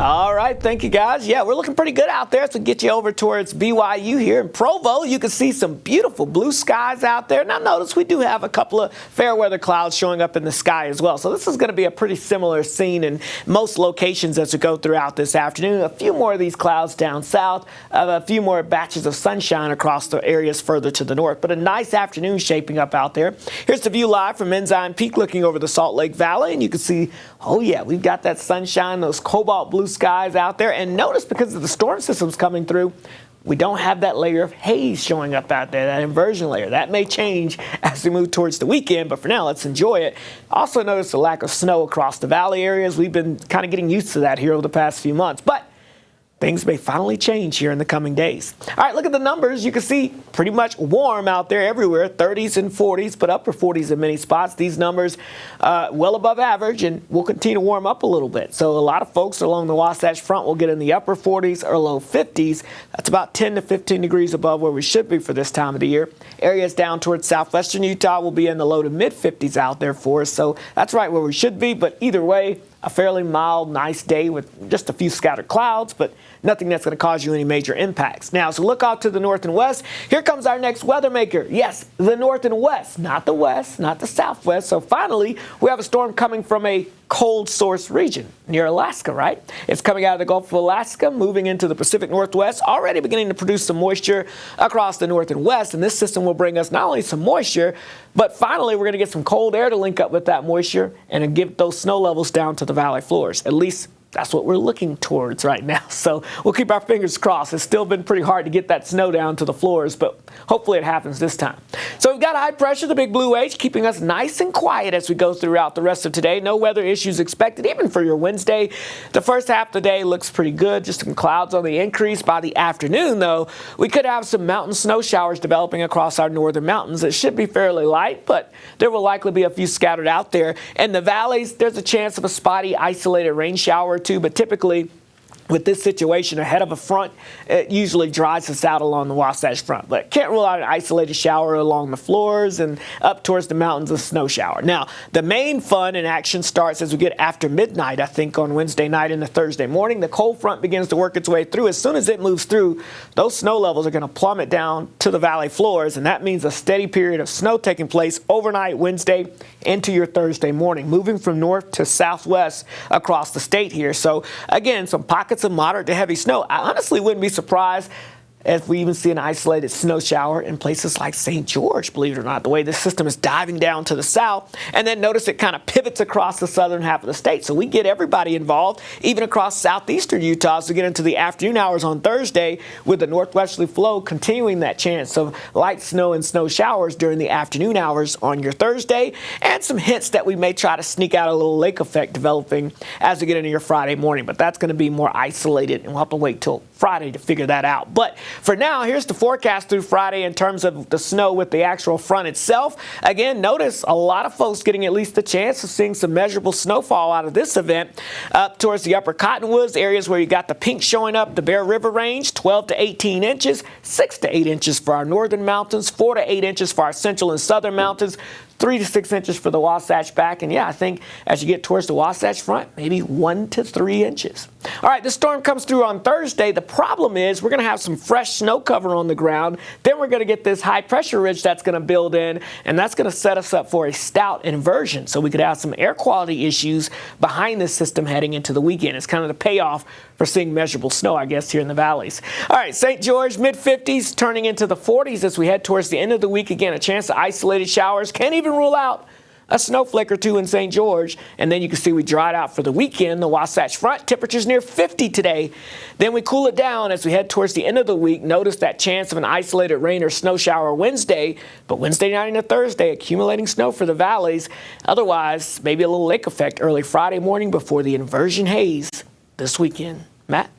All right, thank you guys. Yeah, we're looking pretty good out there. So get you over towards BYU here in Provo. You can see some beautiful blue skies out there. Now notice we do have a couple of fair weather clouds showing up in the sky as well. So this is going to be a pretty similar scene in most locations as we go throughout this afternoon. A few more of these clouds down south, a few more batches of sunshine across the areas further to the north. But a nice afternoon shaping up out there. Here's the view live from Ensign Peak looking over the Salt Lake Valley. And you can see, oh yeah, we've got that sunshine, those cobalt blue skies out there. And notice because of the storm systems coming through, we don't have that layer of haze showing up out there, that inversion layer. That may change as we move towards the weekend, but for now, let's enjoy it. Also notice the lack of snow across the valley areas. We've been kind of getting used to that here over the past few months, but things may finally change here in the coming days. All right, look at the numbers. You can see pretty much warm out there everywhere, 30s and 40s, but upper 40s in many spots. These numbers well above average, and will continue to warm up a little bit. So a lot of folks along the Wasatch Front will get in the upper 40s or low 50s. That's about 10 to 15 degrees above where we should be for this time of the year. Areas down towards southwestern Utah will be in the low to mid 50s out there for us. So that's right where we should be, but either way, a fairly mild, nice day with just a few scattered clouds, but nothing that's going to cause you any major impacts. Now, as we look out to the north and west, here comes our next weather maker. Yes, the north and west, not the west, not the southwest. So finally, we have a storm coming from a cold source region near Alaska, right? It's coming out of the Gulf of Alaska, moving into the Pacific Northwest, already beginning to produce some moisture across the north and west. And this system will bring us not only some moisture, but finally we're going to get some cold air to link up with that moisture and give those snow levels down to the valley floors. At least that's what we're looking towards right now. So we'll keep our fingers crossed. It's still been pretty hard to get that snow down to the floors, but hopefully it happens this time. So we've got high pressure, the big blue H, keeping us nice and quiet as we go throughout the rest of today. No weather issues expected, even for your Wednesday. The first half of the day looks pretty good. Just some clouds on the increase. By the afternoon, though, we could have some mountain snow showers developing across our northern mountains. It should be fairly light, but there will likely be a few scattered out there. In the valleys, there's a chance of a spotty, isolated rain shower or two, but typically with this situation ahead of a front, it usually dries us out along the Wasatch Front. But can't rule out an isolated shower along the floors and up towards the mountains, a snow shower. Now, the main fun and action starts as we get after midnight, I think, on Wednesday night into Thursday morning. The cold front begins to work its way through. As soon as it moves through, those snow levels are going to plummet down to the valley floors, and that means a steady period of snow taking place overnight Wednesday into your Thursday morning, moving from north to southwest across the state here. So, again, some pockets of moderate to heavy snow. I honestly wouldn't be surprised if we even see an isolated snow shower in places like St. George, believe it or not, the way this system is diving down to the south. And then notice it kind of pivots across the southern half of the state. So we get everybody involved, even across southeastern Utah, as we get into the afternoon hours on Thursday with the northwesterly flow continuing that chance of light snow and snow showers during the afternoon hours on your Thursday, and some hints that we may try to sneak out a little lake effect developing as we get into your Friday morning. But that's going to be more isolated, and we'll have to wait till Friday to figure that out. But for now, here's the forecast through Friday in terms of the snow with the actual front itself. Again, notice a lot of folks getting at least a chance of seeing some measurable snowfall out of this event up towards the upper Cottonwoods, areas where you got the pink showing up, the Bear River range, 12 to 18 inches, 6 to 8 inches for our northern mountains, 4 to 8 inches for our central and southern mountains, 3 to 6 inches for the Wasatch back. And yeah, I think as you get towards the Wasatch Front, maybe 1 to 3 inches. All right, the storm comes through on Thursday. The problem is we're going to have some fresh snow cover on the ground. Then we're going to get this high pressure ridge that's going to build in, and that's going to set us up for a stout inversion. So we could have some air quality issues behind this system heading into the weekend. It's kind of the payoff for seeing measurable snow, I guess, here in the valleys. All right, St. George, mid-50s, turning into the 40s as we head towards the end of the week. Again, a chance of isolated showers. Can't even rule out a snowflake or two in St. George. And then you can see we dried out for the weekend. The Wasatch Front, temperatures near 50 today. Then we cool it down as we head towards the end of the week. Notice that chance of an isolated rain or snow shower Wednesday. But Wednesday night into Thursday, accumulating snow for the valleys. Otherwise, maybe a little lake effect early Friday morning before the inversion haze this weekend. Matt?